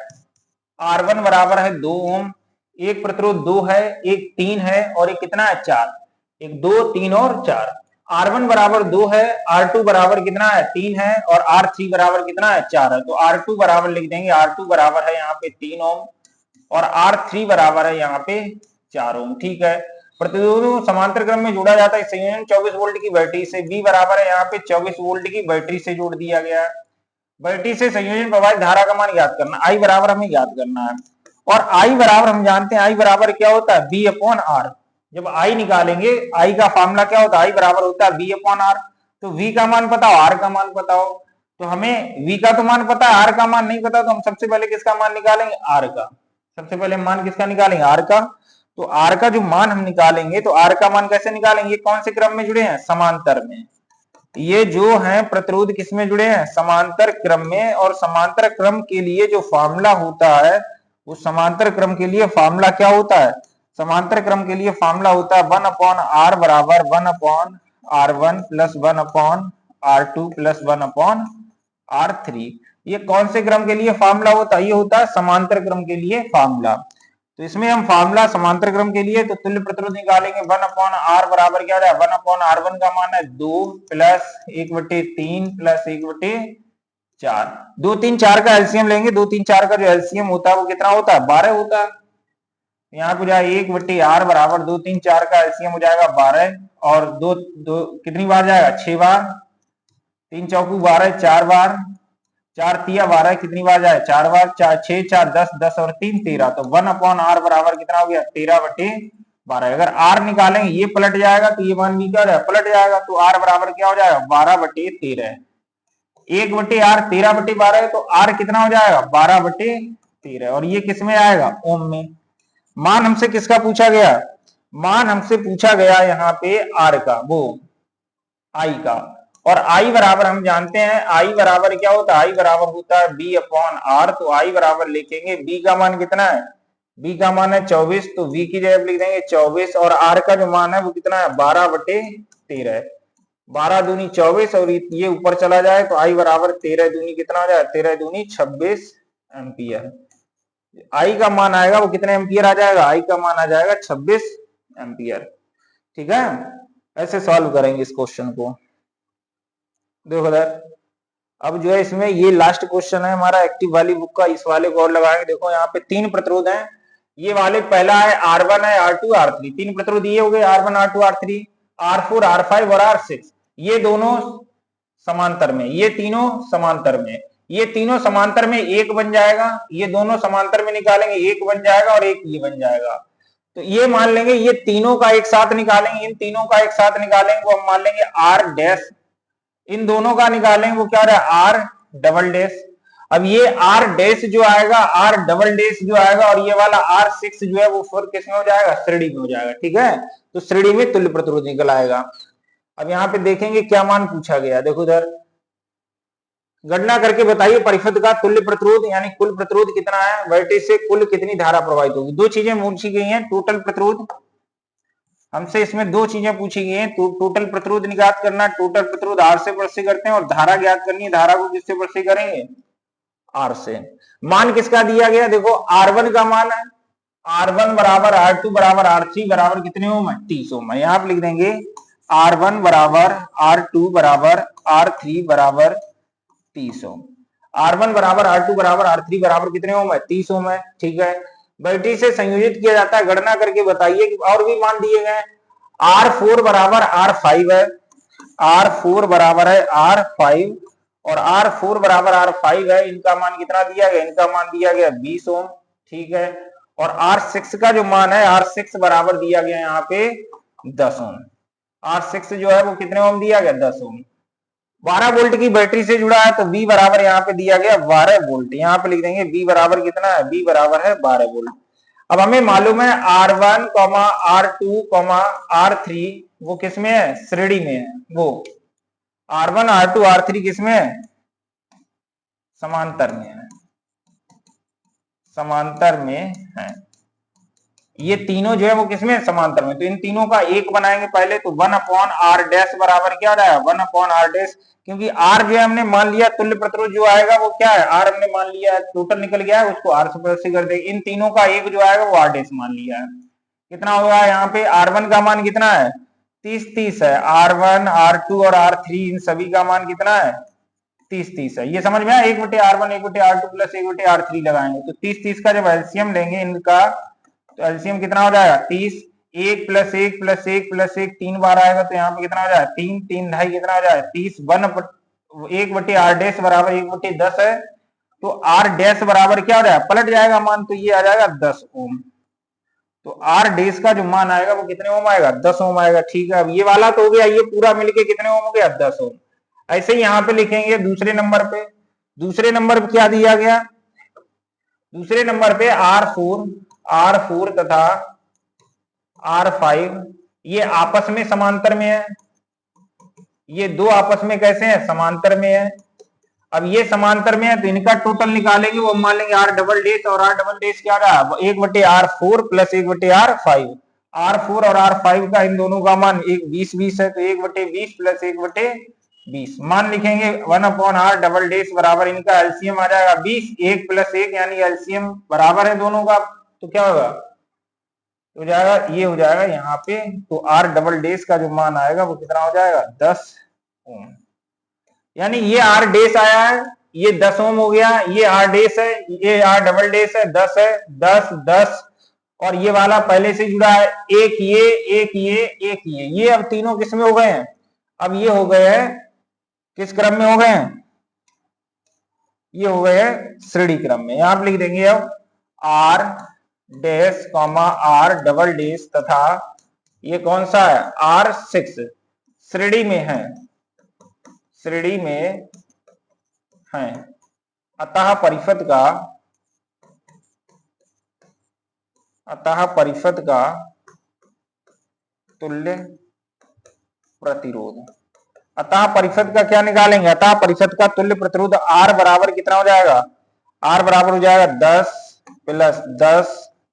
R1 बराबर है 2 ओम। एक प्रतिरोध 2 है, एक 3 है और एक कितना है? 4। एक 2, 3 और 4। R1 बराबर 2 है, R2 बराबर कितना है? 3 है और R3 बराबर कितना है? 4 है। तो R2 बराबर लिख देंगे, R2 बराबर है यहाँ पे 3 ओम और R3 बराबर है यहाँ पे 4 ओम। ठीक है, प्रतिरोधों समांतर क्रम में जोड़ा जाता है। संयोजन 24 वोल्ट की बैटरी से, V बराबर है यहाँ पे 24 वोल्ट की बैटरी से जोड़ दिया गया है। बैटरी से संयोजन प्रवाहित धारा का मान ज्ञात करना, I बराबर हमें ज्ञात करना है। और I बराबर हम जानते हैं, I बराबर क्या होता है? V upon R। जब I निकालेंगे, I का फॉर्मूला क्या होता है? I बराबर होता है V अपॉन R। तो V का मान पता हो, R का मान पता हो, तो हमें V का तो मान पता है, R का मान नहीं पता, तो हम सबसे पहले किसका मान निकालेंगे? R का। सबसे पहले मान किसका निकालेंगे? R का। तो R का जो मान हम निकालेंगे, तो R का मान कैसे निकालेंगे? ये कौन से क्रम में जुड़े हैं? समांतर में। ये जो है प्रतिरोध किसमें जुड़े हैं? समांतर क्रम में। और समांतर क्रम के लिए जो फॉर्मूला होता है, उस समांतर क्रम के लिए फॉर्मूला क्या होता है? समांतर क्रम के लिए फॉर्मूला होता है 1 अपॉन R बराबर 1 upon R1 plus 1 upon R2 plus 1 upon R3। ये कौन से क्रम के लिए फॉर्मूला होता है? ये होता है समांतर क्रम के लिए फॉर्मूला। तो इसमें हम फॉर्मूला समांतर क्रम के लिए तो तुल्य प्रतिरोध निकालेंगे 1 अपॉन R बराबर क्या है? 1 अपॉन R1 का मान है 2 प्लस 1/3 प्लस 1/4। 2 3 4 का एलसीएम लेंगे। 2 3 4 का जो एलसीएम होता है वो कितना होता है? 12 होता है। यहाँ पे जाए 1/R बराबर 2 3 4 का एलसीएम हो जाएगा 12 और दो दो कितनी बार जाएगा? 6 बार। 3 चौकू 12, 4 बार, 4 तिया 12, कितनी बार जाए? 4 बार। 4 6 4 10, 10 और 3 13। तो 1 अपॉन R बराबर कितना हो गया? 13/12। अगर R निकालेंगे, ये पलट जाएगा तो ये मान भी क्या हो जाएगा? पलट जाएगा। तो R बराबर क्या हो जाएगा? 12/13। 1/R 13/12 है, तो R कितना हो जाएगा? 12/13। और ये किस में आएगा? ओम में। मान हमसे किसका पूछा गया? मान हमसे पूछा गया यहाँ पे R का, वो I का। और I बराबर हम जानते हैं, I बराबर क्या होता है? I बराबर होता है B अपॉन R। तो I बराबर लिखेंगे, B का मान कितना है? B का मान है 24, तो V की जगह लिख देंगे 24 और R का जो मान है वो कितना है? 12/13। 12 दूनी 24 और ये ऊपर चला जाए तो I बराबर 13 दूनी कितना हो जाए? 13 दूनी 26 एम्पियर। I का मान आएगा वो कितने एम्पियर आ जाएगा? I का मान आ जाएगा 26 एम्पियर। ठीक है, ऐसे सॉल्व करेंगे इस क्वेश्चन को। देखो इधर, अब जो है इसमें ये लास्ट क्वेश्चन है हमारा एक्टिव वाली बुक का। इस वाले को और लगाएंगे। देखो यहाँ पे 3 प्रतिरोध हैं। ये वाले पहला है R1 है, R2 R3। 3 प्रतिरोध ये हो गए, R1 R2 R3, R4 R5 और R6। ये दोनों समांतर में, ये तीनों समांतर में, ये तीनों समांतर में एक बन जाएगा। ये दोनों समांतर में निकालेंगे, एक बन जाएगा और एक ये बन जाएगा। तो ये मान लेंगे ये तीनों का एक साथ निकालेंगे, इन तीनों का एक साथ निकालेंगे वो हम मान लेंगे R डैश। इन दोनों का निकालेंगे वो क्या रहा है? R double dash. अब ये R डैश जो आएगा, R डबल डैश जो आएगा और ये वाला R6 जो है वो फिर किस में हो जाएगा? श्रेणी में हो जाएगा। ठीक है, तो श्रेणी में तुल्य प्रतिरोध निकल आएगा। अब यहाँ पे देखेंगे क्या मान पूछा गया। देखो इधर, गणना करके बताइए परिपथ का तुल्य प्रतिरोध यानी कुल प्रतिरोध कितना है? बैटरी से कुल कितनी धारा प्रवाहित होगी? दो चीजें पूछी गई हैं, टोटल प्रतिरोध। हमसे इसमें दो चीजें पूछी गई हैं, टोटल प्रतिरोध ज्ञात करना, टोटल प्रतिरोध R से वर्षी करते हैं, और धारा ज्ञात करनी है, धारा को किससे वर्षी करेंगे? R से। मान किसका दिया गया? देखो R1 का मान है, R1 बराबर R2 बराबर R3 बराबर कितने ओम है? 30 ओम है। यहां आप लिख देंगे R1 बराबर R2 बराबर R3 बराबर 30 ओम। R1 बराबर R2 बराबर R3 बराबर कितने ओम है? 30 ओम है। ठीक है, बैटरी से संयोजित किया जाता है, गणना करके बताइए कि और भी मान दिए गए। R4 बराबर R5 है, R4 बराबर है R5 और R4 बराबर R5 है। इनका मान कितना दिया गया? इनका मान दिया गया 20 ओम। ठीक है, और R6 का जो मान है, R6 बराबर दिया गया यहाँ पे 10 ओम। R6 जो है वो कितने ओम दिया गया? 10 ओम। 12 वोल्ट की बैटरी से जुड़ा है, तो V बराबर यहाँ पे दिया गया 12 वोल्ट। यहाँ पे लिख देंगे V बराबर कितना है? V बराबर है 12 वोल्ट। अब हमें मालूम है R1, R2, R3 वो किसमें है? श्रेणी में है। वो R1, R2, R3 किसमें है? समांतर में है, समांतर में है। ये तीनों जो है वो किसमें समांतर में, तो इन तीनों का एक बनाएंगे पहले, तो 1/r डैश बराबर क्या हो जाएगा 1/r डैश, क्योंकि r जो है हमने मान लिया तुल्य प्रतिरोध जो आएगा वो क्या है r हमने मान लिया है, टोटल निकल गया है, उसको r से प्रति कर देंगे। इन तीनों का एक जो आएगा वो r डैश मान लिया है। कितना होगा यहाँ पे r1 का मान कितना है 30 है, r1 r2 और r3 इन सभी का मान कितना है 30 है। ये समझ में आया, 1/r1 1/r2 प्लस 1/r3 लगाएंगे तो 30 का जब एलसीएम लेंगे इनका, तो एलसीएम कितना हो जाएगा 30, 1 प्लस 1 प्लस 1 प्लस 1 3 बार आएगा, तो यहाँ पे कितना हो जाएगा 3 3 ढाई कितना हो जाएगा 30, 1/r डैश बराबर 1/10 है, तो r डैश बराबर क्या हो जाएगा पलट जाएगा मान, तो ये आ जाएगा 10 ओम। तो r डैश का जो मान आएगा वो कितने ओम आएगा 10 ओम आएगा। ठीक है, अब ये वाला तो हो गया, ये पूरा मिलके कितने ओम हो गया 10 ओम। ऐसे ही यहाँ पे लिखेंगे दूसरे नंबर पे, दूसरे नंबर पे क्या दिया गया, दूसरे नंबर पे R4 तथा R5 ये आपस में समांतर में है, ये दो आपस में कैसे हैं समांतर में है। अब ये समांतर में है तो इनका टोटल निकालेंगे, वो मान लेंगे R डबल डैश, और R डबल डैश क्या रहा 1/r4 प्लस 1/r5, R4 और R5 का इन दोनों का मान 20 है, तो 1/20 प्लस 1/20 मान लिखेंगे 1/r डबल डैश बराबर इनका एलसीएम आ जाएगा 20, 1 प्लस 1 यानी एलसीएम बराबर है दोनों का, तो क्या होगा हो जाएगा ये हो जाएगा यहाँ पे, तो R डबल डैश का जो मान आएगा वो कितना हो जाएगा 10 ओम। यानी ये R डैश आया है, ये 10 ओम हो गया, ये R डैश है, ये R डबल डैश है 10 है, 10 10, और ये वाला पहले से जुड़ा है, एक ये अब तीनों किस में हो गए हैं, अब ये हो गए हैं किस क्रम में हो गए हैं, ये हो गए हैं श्रेणी क्रम में। यहां पर लिख देंगे अब R dash comma R double dash तथा ये कौन सा है R6 श्रेणी में है, श्रेणी में है, अतः परिषद का तुल्य प्रतिरोध, अतः परिषद का क्या निकालेंगे, अतः परिषद का तुल्य प्रतिरोध R बराबर कितना हो जाएगा, R बराबर हो जाएगा 10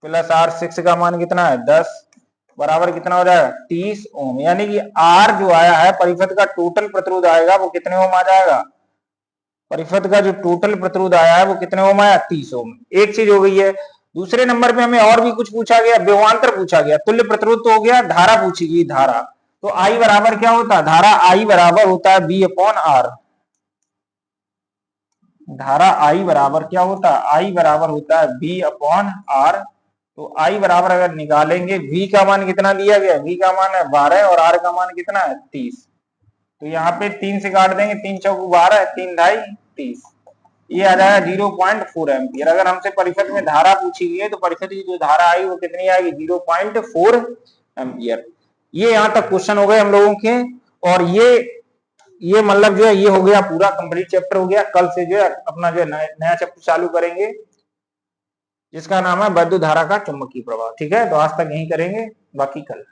प्लस R6 का मान कितना है 10 बराबर कितना हो जाएगा 30 ओम। यानी कि R जो आया है परिषद का टोटल प्रतिरोध आएगा वो कितने ओम आ जाएगा, परिषद का जो टोटल प्रतिरोध आया है वो कितने ओम आया 30 ओम। एक चीज हो गई है। दूसरे नंबर पे हमें और भी कुछ पूछा गया, विभवांतर पूछा गया, तुल्य प्रतिरोध तो हो गया, धारा पूछी गई, धारा तो I बराबर क्या होता है, धारा I बराबर होता है V/R, धारा I बराबर क्या होता है, I बराबर होता है V/R। तो I बराबर अगर निकालेंगे, V का मान कितना दिया गया, V का मान है 12 और R का मान कितना है 30, तो यहाँ पे 3 से काट देंगे, 3 चौक 12, 3 ढाई 30, ये आ जाएगा 0.4 एम्पियर। अगर हमसे परिषद में धारा पूछी गई है तो परिषद की जो धारा आई वो कितनी आएगी 0.4 एम्पियर। ये यहाँ तक क्वेश्चन हो गए हम लोगों के, और ये मतलब जो है ये हो गया पूरा कंप्लीट चैप्टर हो गया। कल से जो है अपना जो है नया चैप्टर चालू करेंगे जिसका नाम है वैद्युत धारा का चुंबकीय प्रवाह। ठीक है, तो आज तक यही करेंगे, बाकी कल।